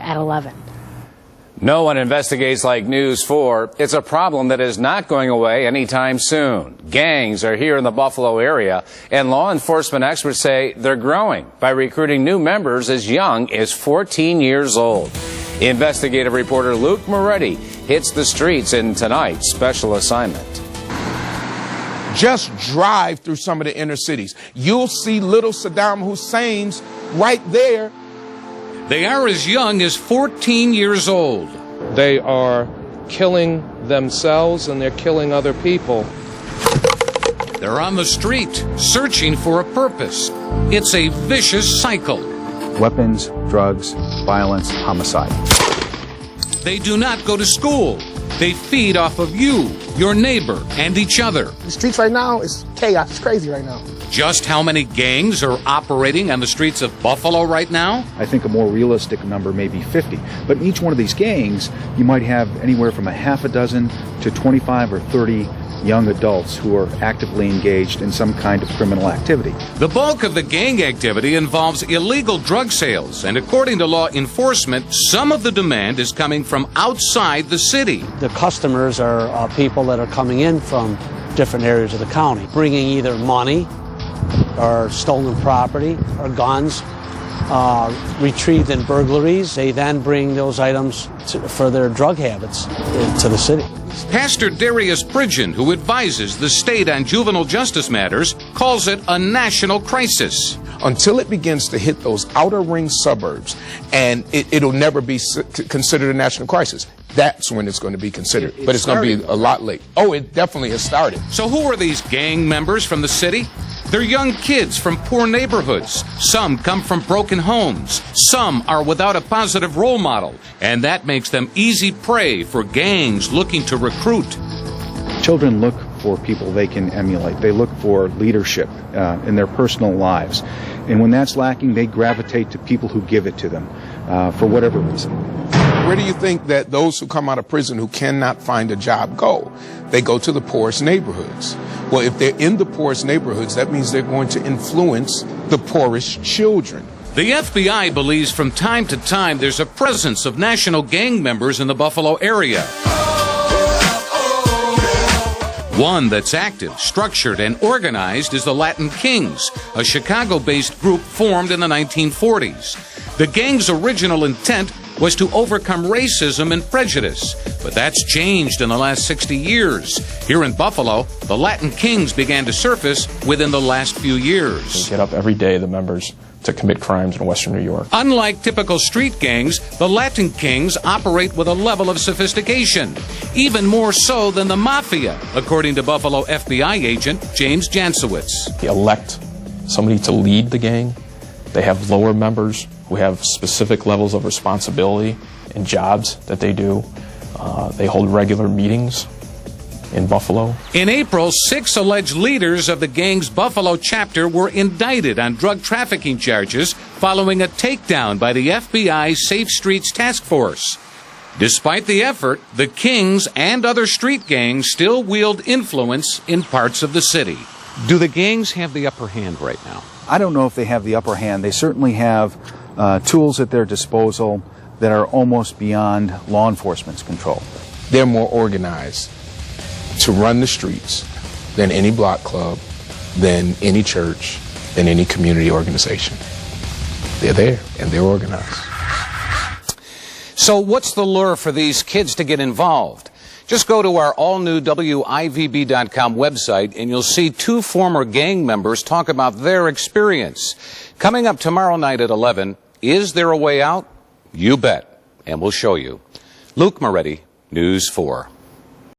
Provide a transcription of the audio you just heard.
at 11. No one investigates like News 4. It's a problem that is not going away anytime soon. Gangs are here in the Buffalo area, and law enforcement experts say they're growing by recruiting new members as young as 14 years old. Investigative reporter Luke Moretti hits the streets in tonight's special assignment. Just drive through some of the inner cities. You'll see little Saddam Husseins right there. They are as young as 14 years old. They are killing themselves and they're killing other people. They're on the street, searching for a purpose. It's a vicious cycle. Weapons, drugs, violence, homicide. They do not go to school. They feed off of you, your neighbor, and each other. The streets right now is chaos. It's crazy right now. Just how many gangs are operating on the streets of Buffalo right now? I think a more realistic number may be 50. But in each one of these gangs, you might have anywhere from a half a dozen to 25 or 30 young adults who are actively engaged in some kind of criminal activity. The bulk of the gang activity involves illegal drug sales, and according to law enforcement, some of the demand is coming from outside the city. The customers are people that are coming in from different areas of the county, bringing either money or stolen property or guns, retrieved in burglaries. They then bring those items for their drug habits to the city. Pastor Darius Pridgen, who advises the state on juvenile justice matters, calls it a national crisis. Until it begins to hit those outer ring suburbs, and it'll never be considered a national crisis. That's when it's going to be considered. But it's going to be a lot late. Oh, it definitely has started. So who are these gang members from the city? They're young kids from poor neighborhoods. Some come from broken homes. Some are without a positive role model. And that makes them easy prey for gangs looking to recruit. Children look for people they can emulate. They look for leadership in their personal lives. And when that's lacking, they gravitate to people who give it to them for whatever reason. Where do you think that those who come out of prison who cannot find a job go? They go to the poorest neighborhoods. Well, if they're in the poorest neighborhoods, that means they're going to influence the poorest children. The FBI believes from time to time there's a presence of national gang members in the Buffalo area. One that's active, structured, and organized is the Latin Kings, a Chicago-based group formed in the 1940s. The gang's original intent was to overcome racism and prejudice, but that's changed in the last 60 years. Here in Buffalo, the Latin Kings began to surface within the last few years. They get up every day, the members, to commit crimes in Western New York. Unlike typical street gangs, the Latin Kings operate with a level of sophistication, even more so than the mafia, according to Buffalo FBI agent James Jansowitz. They elect somebody to lead the gang. They have lower members who have specific levels of responsibility and jobs that they do. They hold regular meetings in Buffalo. In April, 6 alleged leaders of the gang's Buffalo chapter were indicted on drug trafficking charges following a takedown by the FBI Safe Streets Task Force. Despite the effort, the Kings and other street gangs still wield influence in parts of the city. Do the gangs have the upper hand right now? I don't know if they have the upper hand. They certainly have tools at their disposal that are almost beyond law enforcement's control. They're more organized to run the streets than any block club, than any church, than any community organization. They're there and they're organized. So what's the lure for these kids to get involved? Just go to our all-new WIVB.com website and you'll see 2 former gang members talk about their experience. Coming up tomorrow night at 11, is there a way out? You bet, and we'll show you. Luke Moretti, News 4.